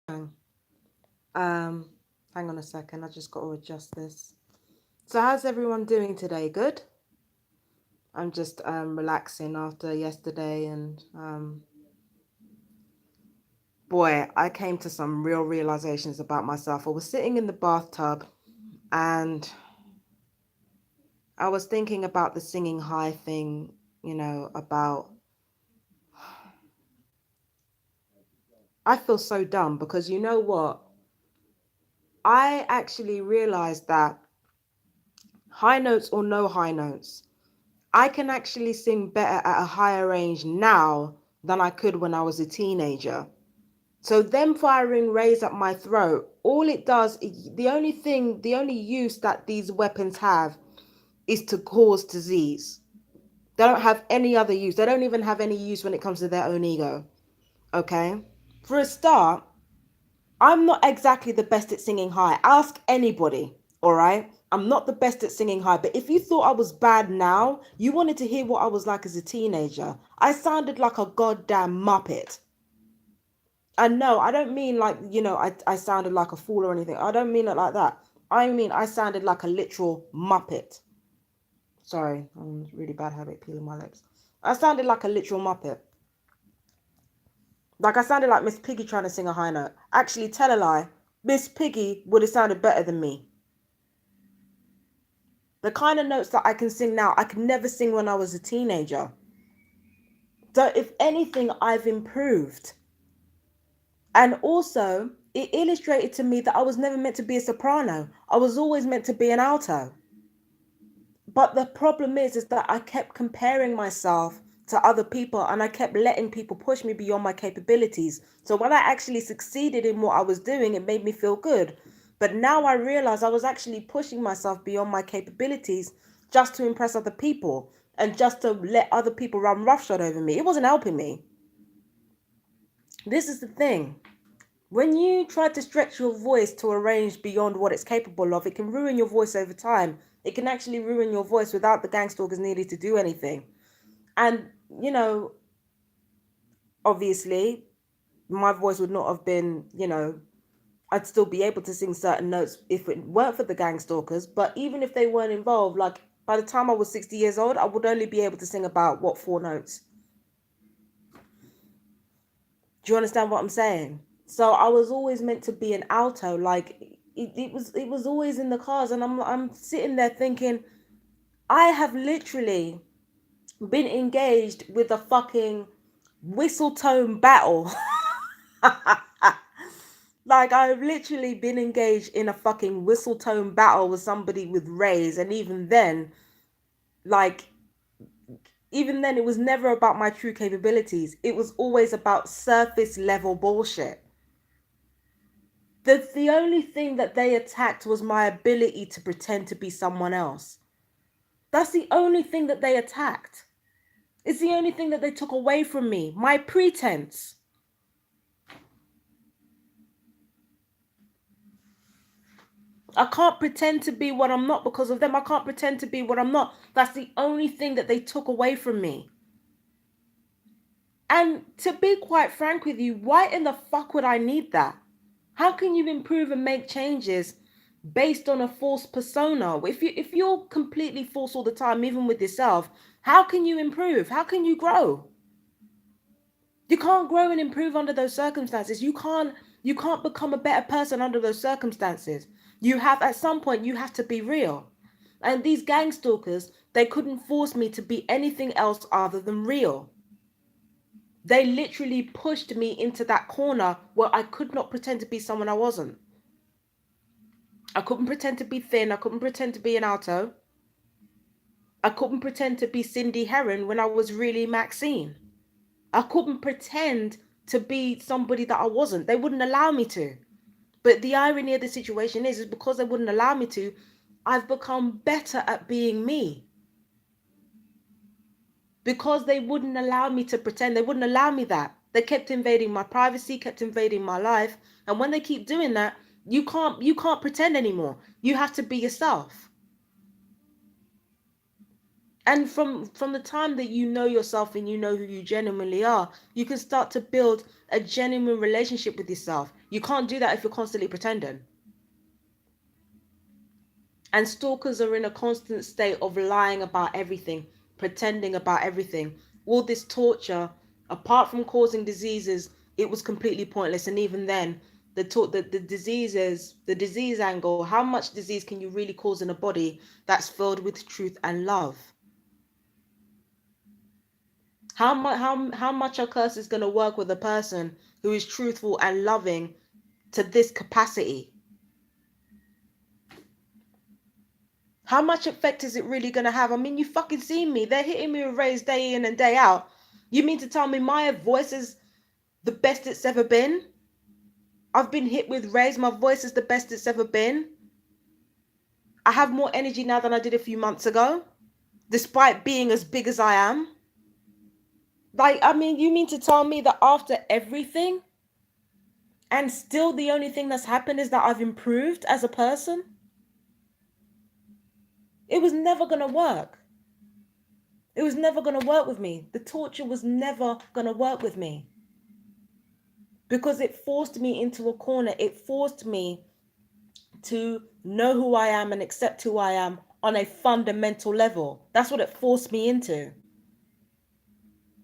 Um, Hang on a second. I just got to adjust this. So, how's everyone doing today? Good. I'm just relaxing after yesterday, and boy, I came to some real realizations about myself. I was sitting in the bathtub, and I was thinking about the singing high thing. About I feel so dumb because you know what? I actually realized that high notes or no high notes, I can actually sing better at a higher range now than I could when I was a teenager. So them firing rays up my throat, all it does, the only use that these weapons have is to cause disease. They don't have any other use. They don't even have any use when it comes to their own ego. Okay? For a start, I'm not exactly the best at singing high. Ask anybody, all right? I'm not the best at singing high, but if you thought I was bad now, you wanted to hear what I was like as a teenager. I sounded like a goddamn muppet. And no, I don't mean like, I sounded like a fool or anything. I don't mean it like that. I mean, I sounded like a literal muppet. Sorry, I'm really bad habit peeling my lips. I sounded like a literal muppet. Like I sounded like Miss Piggy trying to sing a high note. Actually, tell a lie. Miss Piggy would have sounded better than me. The kind of notes that I can sing now, I could never sing when I was a teenager. So if anything, I've improved. And also, it illustrated to me that I was never meant to be a soprano. I was always meant to be an alto. But the problem is that I kept comparing myself to other people and I kept letting people push me beyond my capabilities. So when I actually succeeded in what I was doing, it made me feel good. But now I realize I was actually pushing myself beyond my capabilities just to impress other people and just to let other people run roughshod over me. It wasn't helping me. This is the thing. When you try to stretch your voice to a range beyond what it's capable of, it can ruin your voice over time. It can actually ruin your voice without the gangstalkers needing to do anything. And, you know, obviously, my voice would not have been, I'd still be able to sing certain notes if it weren't for the gangstalkers. But even if they weren't involved, like by the time I was 60 years old, I would only be able to sing about, what, 4 notes. Do you understand what I'm saying? So I was always meant to be an alto, like it was always in the cars, and I'm sitting there thinking, I have literally been engaged with a fucking whistle tone battle. Like I've literally been engaged in a fucking whistle tone battle with somebody with rays, and like even then it was never about my true capabilities. It was always about surface level bullshit. The only thing that they attacked was my ability to pretend to be someone else. That's the only thing that they attacked. It's the only thing that they took away from me. My pretense. I can't pretend to be what I'm not because of them. I can't pretend to be what I'm not. That's the only thing that they took away from me. And to be quite frank with you, why in the fuck would I need that? How can you improve and make changes based on a false persona? If you're completely false all the time, even with yourself, how can you improve? How can you grow? You can't grow and improve under those circumstances. You can't become a better person under those circumstances. You have at some point you have to be real. And these gang stalkers, they couldn't force me to be anything else other than real. They literally pushed me into that corner where I could not pretend to be someone I wasn't. I couldn't pretend to be thin. I couldn't pretend to be an alto. I couldn't pretend to be Cindy Heron when I was really Maxine. I couldn't pretend to be somebody that I wasn't. They wouldn't allow me to. But the irony of the situation is because they wouldn't allow me to, I've become better at being me. Because they wouldn't allow me to pretend. They wouldn't allow me that. They kept invading my privacy, kept invading my life. And when they keep doing that, you can't pretend anymore. You have to be yourself. And from the time that you know yourself and you know who you genuinely are, you can start to build a genuine relationship with yourself. You can't do that if you're constantly pretending. And stalkers are in a constant state of lying about everything, pretending about everything. All this torture, apart from causing diseases, it was completely pointless. And even then, the diseases, the disease angle, how much disease can you really cause in a body that's filled with truth and love? How much a curse is going to work with a person who is truthful and loving to this capacity? How much effect is it really going to have? I mean, you fucking see me. They're hitting me with rays day in and day out. You mean to tell me my voice is the best it's ever been? I've been hit with rays. My voice is the best it's ever been. I have more energy now than I did a few months ago, despite being as big as I am. Like, I mean, you mean to tell me that after everything, and still the only thing that's happened is that I've improved as a person? It was never going to work. It was never going to work with me. The torture was never going to work with me. Because it forced me into a corner. It forced me to know who I am and accept who I am on a fundamental level. That's what it forced me into.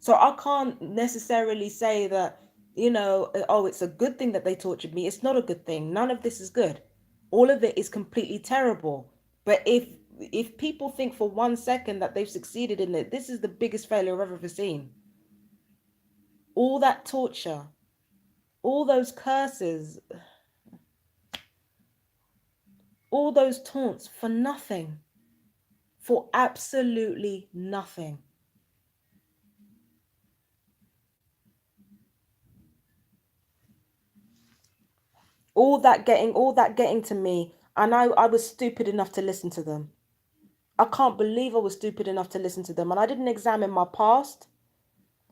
So I can't necessarily say that, oh, it's a good thing that they tortured me. It's not a good thing. None of this is good. All of it is completely terrible. But if people think for 1 second that they've succeeded in it, this is the biggest failure I've ever seen. All that torture, all those curses, all those taunts for nothing, for absolutely nothing. All that getting to me, and I was stupid enough to listen to them. I can't believe I was stupid enough to listen to them. And I didn't examine my past.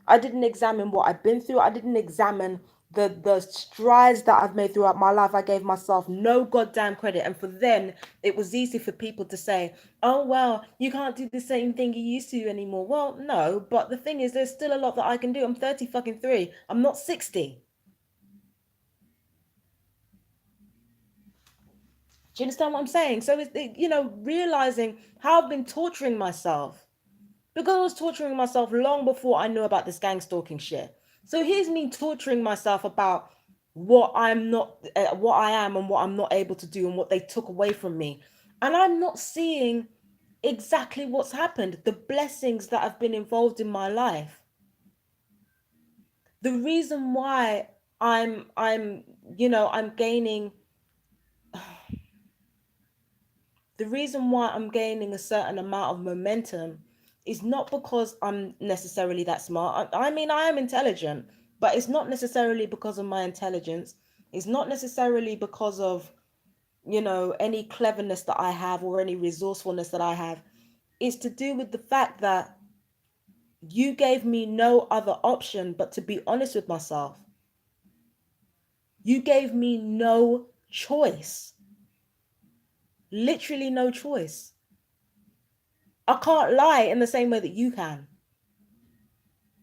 I didn't examine what I've been through. I didn't examine the strides that I've made throughout my life. I gave myself no goddamn credit. And for then, it was easy for people to say, oh, well, you can't do the same thing you used to anymore. Well, no, but the thing is, there's still a lot that I can do. I'm 30 fucking 3. I'm not 60. Do you understand what I'm saying? So it's, realizing how I've been torturing myself. Because I was torturing myself long before I knew about this gang stalking shit. So here's me torturing myself about what I'm not, what I am and what I'm not able to do and what they took away from me. And I'm not seeing exactly what's happened, the blessings that have been involved in my life. The reason why I'm gaining the reason why I'm gaining a certain amount of momentum is not because I'm necessarily that smart. I mean, I am intelligent, but it's not necessarily because of my intelligence. It's not necessarily because of, any cleverness that I have or any resourcefulness that I have. It's to do with the fact that you gave me no other option but to be honest with myself. You gave me no choice. Literally no choice. I can't lie in the same way that you can.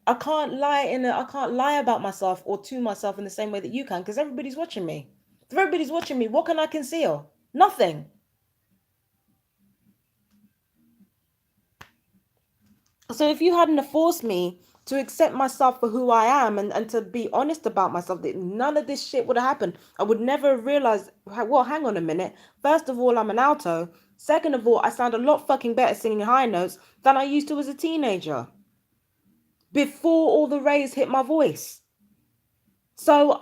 I can't lie about myself or to myself in the same way that you can, because everybody's watching me. If everybody's watching me, what can I conceal? Nothing. So if you hadn't forced me to accept myself for who I am and to be honest about myself, that none of this shit would have happened. I would never have realized, well, hang on a minute. First of all, I'm an alto. Second of all, I sound a lot fucking better singing high notes than I used to as a teenager. Before all the rays hit my voice. So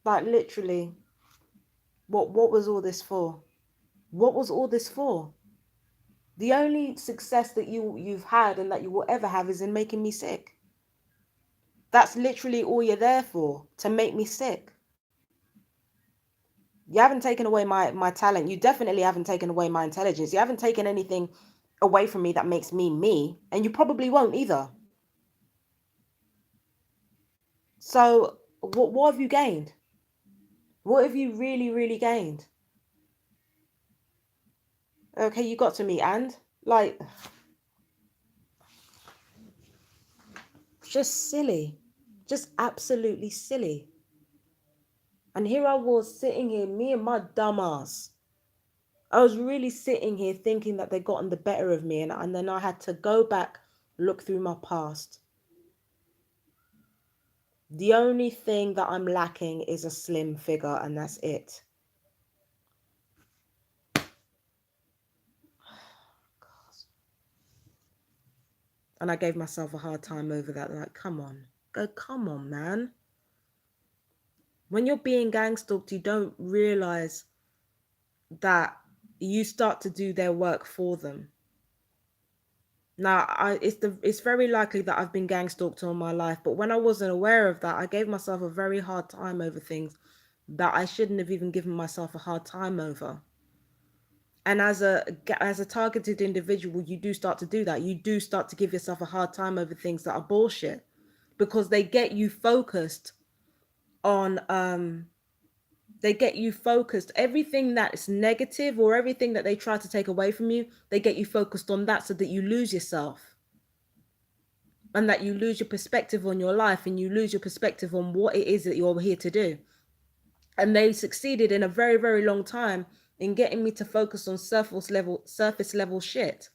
like literally, what was all this for? What was all this for? The only success that you've had and that you will ever have is in making me sick. That's literally all you're there for, to make me sick. You haven't taken away my talent. You definitely haven't taken away my intelligence. You haven't taken anything away from me that makes me me, and you probably won't either. So what have you gained? What have you really, really gained? Okay, you got to me, and like, Just silly. Just absolutely silly. And here I was sitting here, me and my dumb ass. I was really sitting here thinking that they'd gotten the better of me, and then I had to go back, look through my past. The only thing that I'm lacking is a slim figure, and that's it. And I gave myself a hard time over that. Like, come on. Come on, man. When you're being gang stalked, you don't realize that you start to do their work for them. Now, it's very likely that I've been gang stalked all my life, but when I wasn't aware of that, I gave myself a very hard time over things that I shouldn't have even given myself a hard time over. And as a targeted individual, you do start to do that. You do start to give yourself a hard time over things that are bullshit, because they get you focused on everything that's negative, or everything that they try to take away from you, they get you focused on that, so that you lose yourself, and that you lose your perspective on your life, and you lose your perspective on what it is that you're here to do. And they succeeded in a very, very long time in getting me to focus on surface level shit,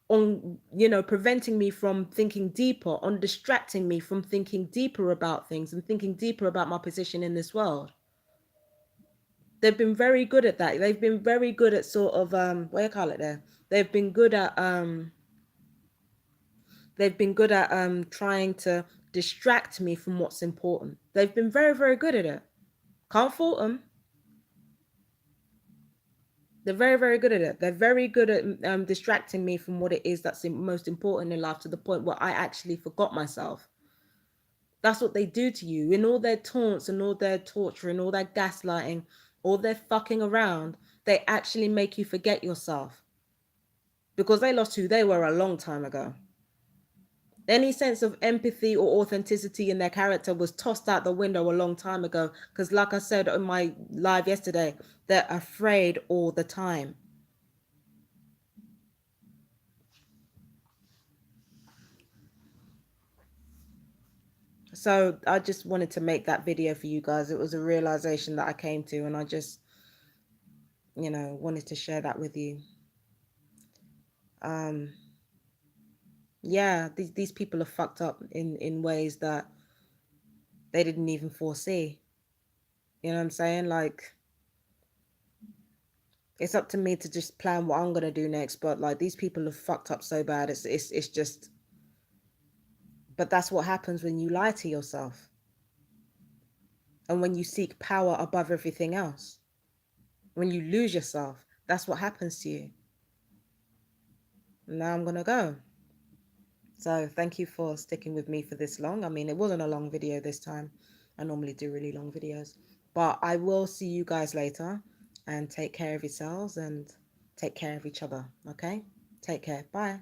on, preventing me from thinking deeper, on distracting me from thinking deeper about things and thinking deeper about my position in this world. They've been very good at that. They've been very good at sort of what do you call it there? They've been good at trying to distract me from what's important. They've been very, very good at it. Can't fault them. They're very, very good at it. They're very good at distracting me from what it is that's most important in life, to the point where I actually forgot myself. That's what they do to you in all their taunts and all their torture and all their gaslighting, all their fucking around. They actually make you forget yourself, because they lost who they were a long time ago. Any sense of empathy or authenticity in their character was tossed out the window a long time ago, because like I said on my live yesterday, they're afraid all the time. So I just wanted to make that video for you guys. It was a realization that I came to, and I just, wanted to share that with you. Yeah, these people are fucked up in ways that they didn't even foresee. You know what I'm saying? Like, it's up to me to just plan what I'm gonna do next. But like, these people have fucked up so bad. It's just. But that's what happens when you lie to yourself, and when you seek power above everything else. When you lose yourself, that's what happens to you. Now I'm gonna go. So thank you for sticking with me for this long. I mean, it wasn't a long video this time. I normally do really long videos. But I will see you guys later, and take care of yourselves and take care of each other. Okay? Take care. Bye.